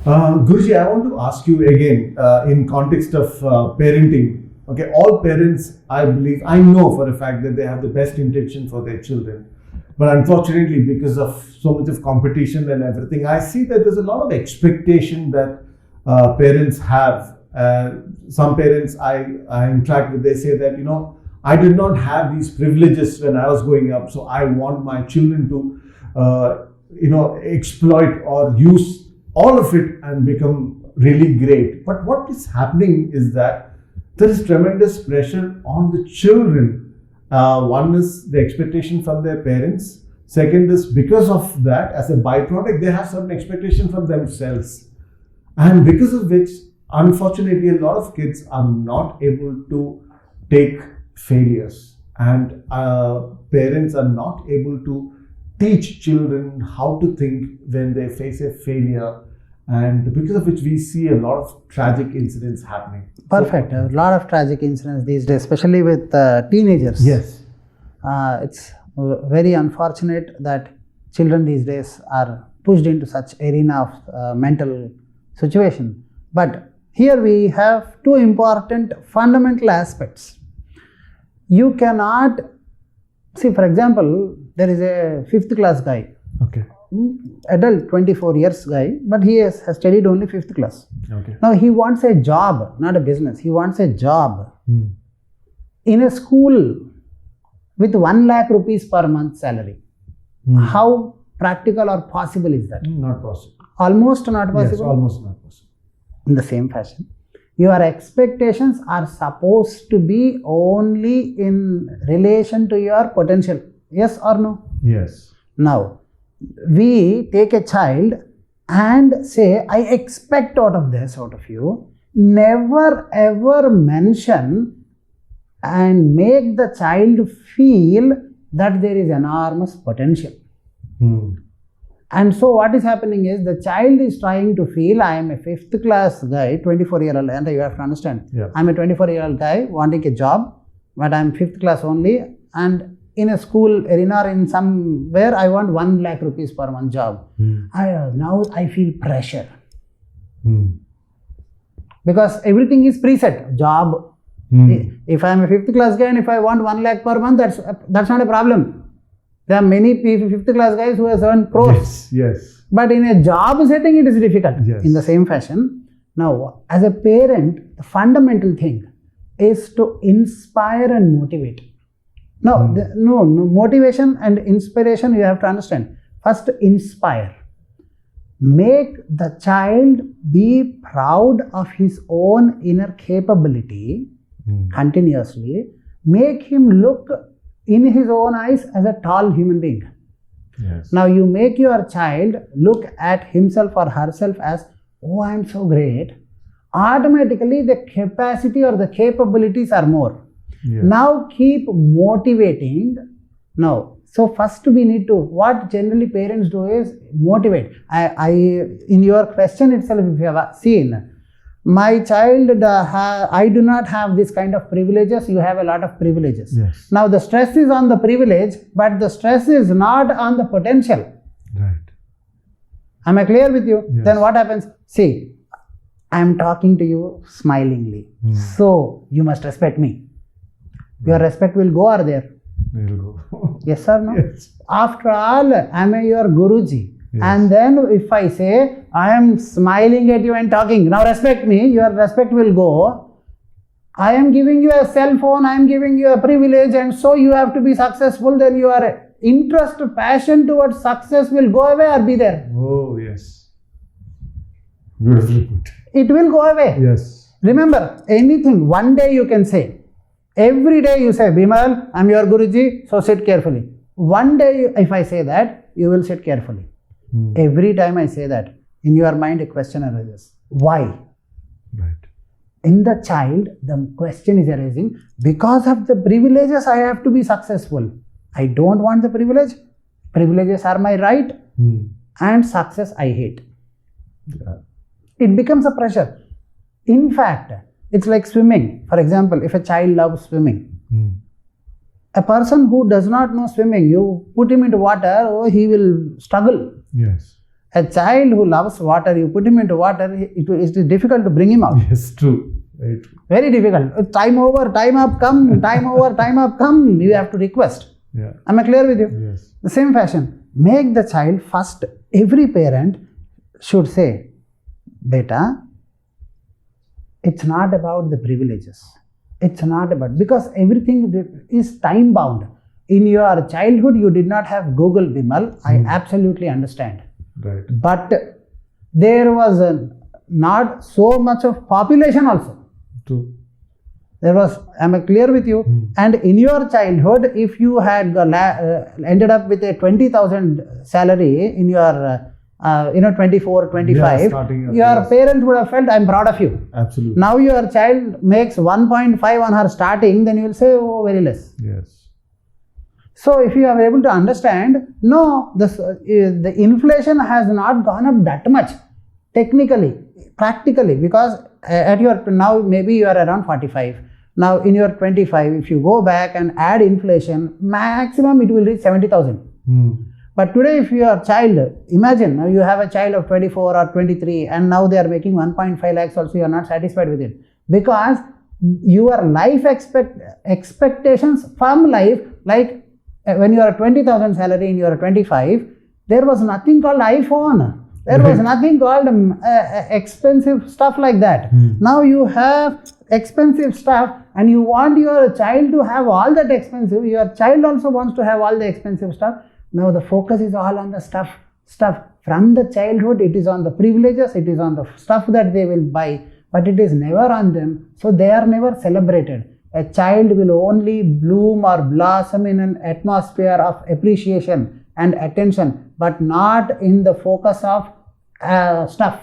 Guruji, I want to ask you again in context of parenting. Okay, all parents, I believe, I know for a fact that they have the best intention for their children. But unfortunately, because of so much of competition and everything, I see that there's a lot of expectation that parents have. Some parents I interact with, they say that, I did not have these privileges when I was growing up, so I want my children to, exploit or use all of it and become really great. But what is happening is that there is tremendous pressure on the children. One is the expectation from their parents. Second is because of that, as a byproduct, they have certain expectation from themselves. And because of which, unfortunately, a lot of kids are not able to take failures. And parents are not able to teach children how to think when they face a failure. And because of which, we see a lot of tragic incidents happening. Perfect. A lot of tragic incidents these days, especially with teenagers. Yes. It's very unfortunate that children these days are pushed into such arena of mental situation. But here we have two important fundamental aspects. You cannot see, for example, there is a 5th class guy. Okay. Adult, 24 years guy, but he has studied only 5th class. Okay. Now he wants a job, not a business. He wants a job in a school with 1 lakh rupees per month salary. How practical or possible is that? Not possible. Almost not possible. Yes, almost not possible. In the same fashion, your expectations are supposed to be only in relation to your potential. Yes or no? Yes. Now, we take a child and say, I expect out of you. Never ever mention and make the child feel that there is enormous potential. And so what is happening is the child is trying to feel, I am a 5th class guy, 24-year-old, and you have to understand, I'm a 24-year-old guy wanting a job, but I'm 5th class only, and in a school arena or in somewhere, I want 1 lakh rupees per month job. Now I feel pressure. Because everything is preset. Job. If I am a 5th class guy and if I want 1 lakh per month, that's not a problem. There are many 5th class guys who have earned crores. Yes. But in a job setting, it is difficult. Yes. In the same fashion. Now, as a parent, the fundamental thing is to inspire and motivate. No, motivation and inspiration you have to understand. First, inspire. Make the child be proud of his own inner capability continuously. Make him look in his own eyes as a tall human being. Yes. Now, you make your child look at himself or herself as, oh, I am so great. Automatically, the capacity or the capabilities are more. Yes. Now keep motivating. Now, so first we need to, what generally parents do is motivate. In your question itself, if you have seen, my child, I do not have this kind of privileges, you have a lot of privileges. Yes. Now the stress is on the privilege, but the stress is not on the potential. Right. Am I clear with you? Yes. Then what happens? See, I am talking to you smilingly. So you must respect me. Your respect will go or there? It will go. Yes or no? Yes. After all, am I your Guruji? Yes. And then if I say, I am smiling at you and talking, now respect me, your respect will go. I am giving you a cell phone, I am giving you a privilege, and so you have to be successful, then your interest, passion towards success will go away or be there? Oh, yes. Beautifully put. It will go away. Yes. Remember, anything, one day you can say. Every day you say, Bimal, I am your Guruji, so sit carefully. One day, if I say that, you will sit carefully. Every time I say that, in your mind a question arises. Why? Right. In the child, the question is arising, because of the privileges I have to be successful. I don't want the privilege. Privileges are my right, and success I hate. Yeah. It becomes a pressure. In fact, it's like swimming. For example, if a child loves swimming, a person who does not know swimming, you put him into water, he will struggle. Yes. A child who loves water, you put him into water, it is difficult to bring him out. Yes, true. Very true. Very difficult. Time over, time up, come. Time over, time up, come. You have to request. Yeah. Am I clear with you? Yes. The same fashion. Make the child first. Every parent should say, Beta, it's not about the privileges. It's not about, because everything is time bound. In your childhood, you did not have Google, Bimal. I absolutely understand. Right. But there was not so much of population also. True. There was, am I clear with you? And in your childhood, if you had ended up with a 20,000 salary in your 24, 25, Yeah, starting up, your yes. parents would have felt, I'm proud of you. Absolutely. Now your child makes 1.5 on her starting, then you will say, oh, very less. Yes. So if you are able to understand, no, the inflation has not gone up that much technically, practically, because at your, now maybe you are around 45. Now in your 25, if you go back and add inflation, maximum it will reach 70,000. But today if your child, imagine now you have a child of 24 or 23 and now they are making 1.5 lakhs also, you are not satisfied with it. Because your life expectations from life, like when you are 20,000 salary and you are 25, there was nothing called iPhone. There was nothing called expensive stuff like that. Now you have expensive stuff and you want your child to have all that expensive. Your child also wants to have all the expensive stuff. Now the focus is all on the stuff. From the childhood, it is on the privileges, it is on the stuff that they will buy, but it is never on them. So they are never celebrated. A child will only bloom or blossom in an atmosphere of appreciation and attention, but not in the focus of stuff.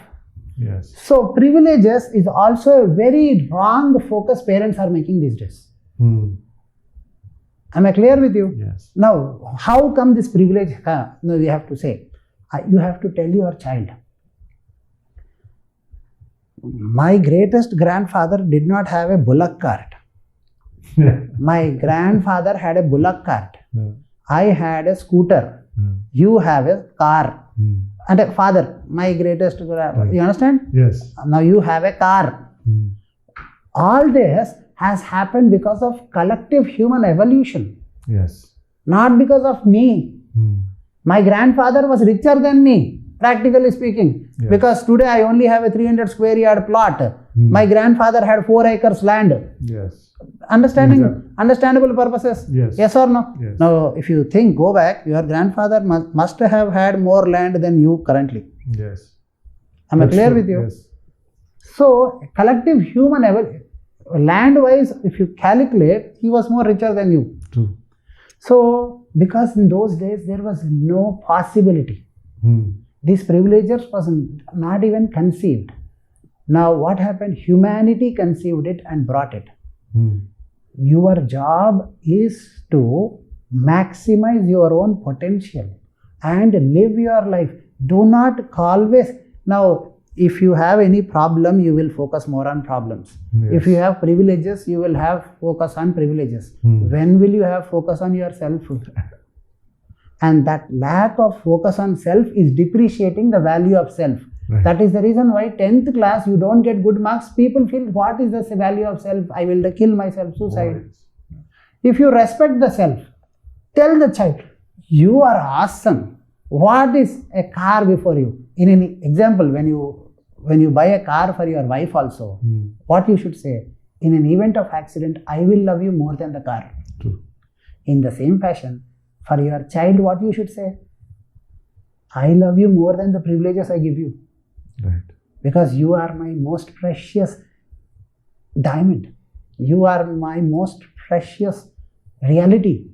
Yes. So privileges is also a very wrong focus parents are making these days. Am I clear with you? Yes. Now, how come this privilege? No, we have to say, you have to tell your child. My greatest grandfather did not have a bullock cart. My grandfather had a bullock cart. I had a scooter. You have a car. And a father, my greatest, you understand? Yes. Now you have a car. All this has happened because of collective human evolution. Yes. Not because of me. My grandfather was richer than me, practically speaking. Yes. Because today I only have a 300 square yard plot. My grandfather had 4 acres land. Yes. Understandable purposes? Yes. Yes or no? Yes. Now, if you think, go back, your grandfather must have had more land than you currently. Yes. Am I That's clear true. with you? Yes. So, collective human land-wise, if you calculate, he was more richer than you. True. So, because in those days there was no possibility. These privileges was not even conceived. Now, what happened? Humanity conceived it and brought it. Your job is to maximize your own potential and live your life. Do not always, now if you have any problem, you will focus more on problems. Yes. If you have privileges, you will have focus on privileges. When will you have focus on yourself? And that lack of focus on self is depreciating the value of self. Right. That is the reason why 10th class you don't get good marks. People feel, what is the value of self? I will kill myself, suicide. If you respect the self, tell the child, you are awesome. What is a car before you? In an example, when you buy a car for your wife also, what you should say? In an event of accident, I will love you more than the car. True. In the same fashion, for your child, what you should say? I love you more than the privileges I give you. Right. Because you are my most precious diamond. You are my most precious reality.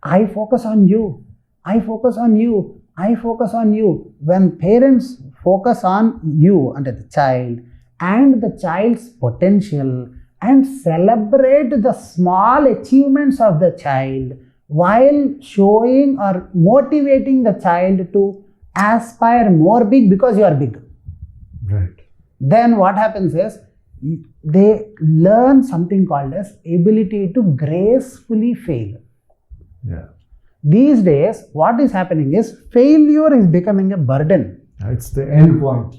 I focus on you. I focus on you. I focus on you. When parents focus on you and the child and the child's potential and celebrate the small achievements of the child while showing or motivating the child to aspire more big because you are big. Right. Then what happens is they learn something called as ability to gracefully fail. Yeah. These days, what is happening is failure is becoming a burden. It's the end point.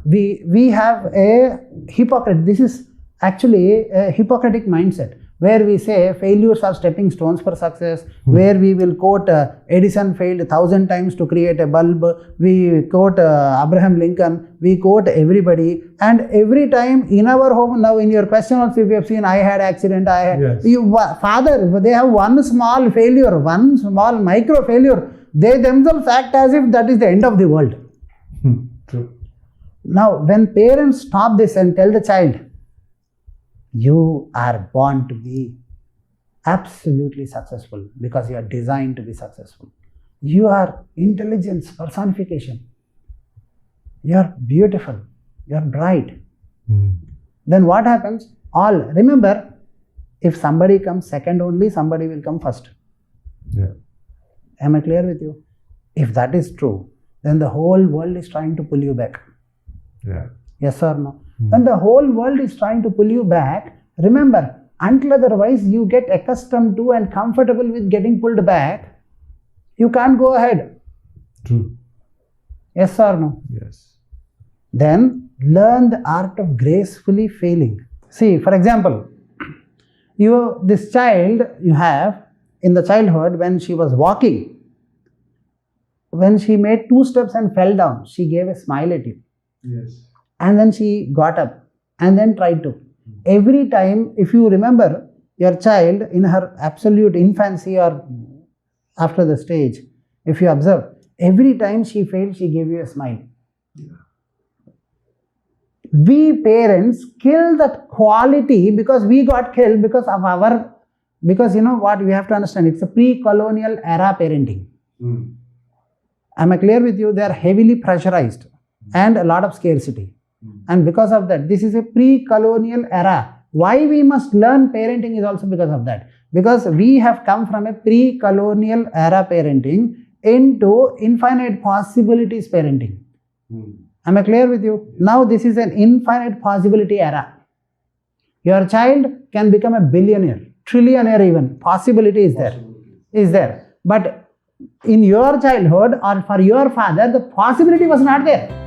We have a hypocrite. This is actually a Hippocratic mindset where we say failures are stepping stones for success, where we will quote Edison failed 1,000 times to create a bulb, we quote Abraham Lincoln, we quote everybody, and every time in our home, now in your question also if you have seen, I had accident, Yes. father, they have one small failure, one small micro failure, they themselves act as if that is the end of the world. True. Now, when parents stop this and tell the child, you are born to be absolutely successful because you are designed to be successful. You are intelligence personification. You are beautiful. You are bright. Then what happens? Remember, if somebody comes second only, somebody will come first. Yeah. Am I clear with you? If that is true, then the whole world is trying to pull you back. Yeah. Yes or no? When the whole world is trying to pull you back, remember, until otherwise you get accustomed to and comfortable with getting pulled back, you can't go ahead. True. Yes or no? Yes. Then learn the art of gracefully failing. See, for example, this child you have in the childhood, when she was walking, when she made 2 steps and fell down, she gave a smile at you. Yes. And then she got up and then tried to. Every time, if you remember your child in her absolute infancy or after the stage, if you observe, every time she failed, she gave you a smile. Yeah. We parents kill that quality because we got killed because you know what, we have to understand, it's a pre-colonial era parenting. Am I clear with you? They are heavily pressurized and a lot of scarcity. And because of that, this is a pre-colonial era. Why we must learn parenting is also because of that. Because we have come from a pre-colonial era parenting into infinite possibilities parenting. Am I clear with you? Now this is an infinite possibility era. Your child can become a billionaire, trillionaire even. Possibility is there. Is there. But in your childhood or for your father, the possibility was not there.